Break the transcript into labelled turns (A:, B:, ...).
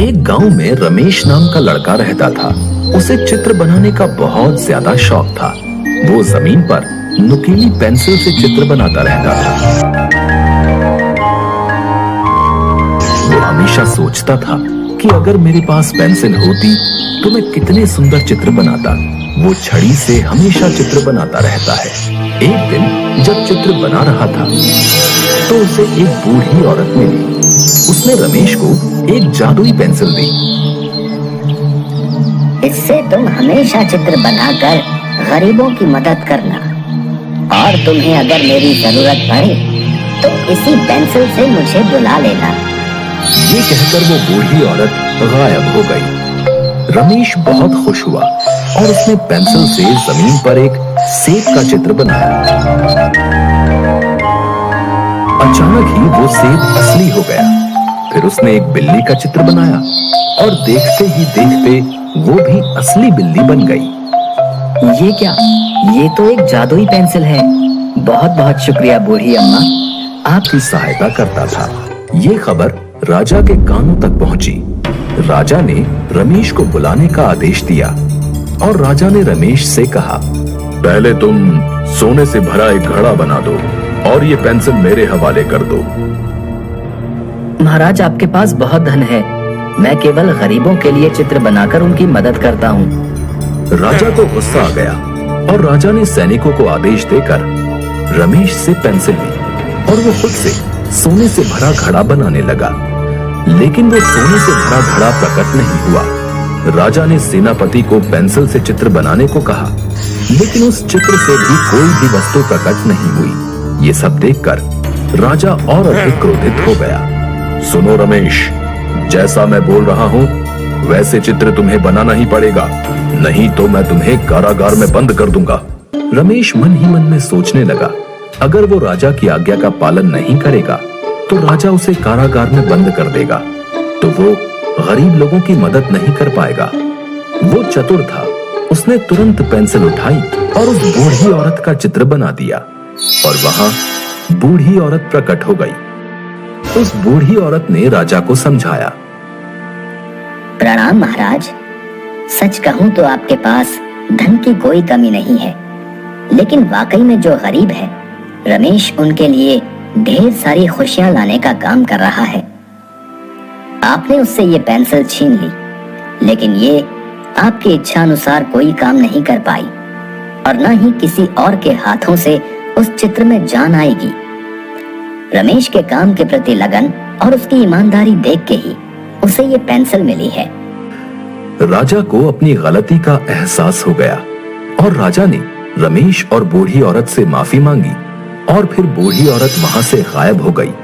A: एक गांव में रमेश नाम का लड़का रहता था। उसे चित्र बनाने का बहुत ज्यादा शौक था। वो जमीन पर नुकीली पेंसिल से चित्र बनाता रहता था। वो हमेशा सोचता था कि अगर मेरे पास पेंसिल होती तो मैं कितने सुंदर चित्र बनाता। वो छड़ी से हमेशा चित्र बनाता रहता है। एक दिन जब चित्र बना रहा था तो उसे एक बूढ़ी औरत मिली। उसने रमेश को एक जादुई पेंसिल दी।
B: इससे तुम हमेशा चित्र बनाकर गरीबों की मदद करना, और तुम्हें अगर मेरी जरूरत पड़े तो इसी पेंसिल से मुझे बुला लेना।
A: ये कहकर वो बूढ़ी औरत गायब हो गई। रमेश बहुत खुश हुआ और उसने पेंसिल से जमीन पर एक सेब का चित्र बनाया। अचानक ही वो सेब असली हो गया। फिर उसने एक बिल्ली का चित्र बनाया और देखते ही देखते वो भी असली बिल्ली बन गई।
B: ये क्या? ये तो एक जादुई पेंसिल है। बहुत बहुत शुक्रिया बूढ़ी अम्मा,
A: आपकी सहायता करता था। ये खबर राजा के कानों तक पहुंची। राजा ने रमेश को बुलाने का आदेश दिया और राजा ने रमेश से कहा, पहले तुम सोने से भरा एक घड़ा बना दो और ये पेंसिल मेरे हवाले कर दो।
B: महाराज, आपके पास बहुत धन है। मैं केवल गरीबों के लिए चित्र बनाकर उनकी मदद करता हूँ।
A: राजा को गुस्सा आ गया और राजा ने सैनिकों को आदेश देकर रमेश से पेंसिल ली और वो खुद से सोने से भरा घड़ा बनाने लगा। लेकिन वो सोने से भरा घड़ा प्रकट नहीं हुआ। राजा ने सेनापति को पेंसिल से चित्र बनाने को कहा, लेकिन उस चित्र से भी कोई भी वस्तु प्रकट नहीं हुई। ये सब देखकर राजा और अधिक क्रोधित हो गया। सुनो रमेश, जैसा मैं बोल रहा हूँ वैसे चित्र तुम्हें बनाना ही पड़ेगा, नहीं तो मैं तुम्हें कारागार में बंद कर दूंगा। रमेश मन ही मन में सोचने लगा, अगर वो राजा की आज्ञा का पालन नहीं करेगा तो राजा उसे कारागार में बंद कर देगा, तो वो गरीब लोगों की मदद नहीं कर पाएगा। वो चतुर था। उसने तुरंत पेंसिल उठाई और उस बूढ़ी औरत का चित्र बना दिया और वहां बूढ़ी औरत प्रकट हो गई। उस बूढ़ी औरत ने राजा को समझाया,
B: प्रणाम महाराज। सच कहूं तो आपके पास धन की कोई कमी नहीं है, लेकिन वाकई में जो गरीब है, रमेश उनके लिए ढेर सारी खुशियां लाने का काम कर रहा है। आपने उससे ये पेंसिल छीन ली, लेकिन ये आपकी इच्छा अनुसार कोई काम नहीं कर पाई और न ही किसी और के हाथों से उस चित्र में जान आएगी। रमेश के काम के प्रति लगन और उसकी ईमानदारी देख के ही उसे ये पेंसिल मिली है।
A: राजा को अपनी गलती का एहसास हो गया और राजा ने रमेश और बूढ़ी औरत से माफी मांगी और फिर बूढ़ी औरत वहां से गायब हो गई।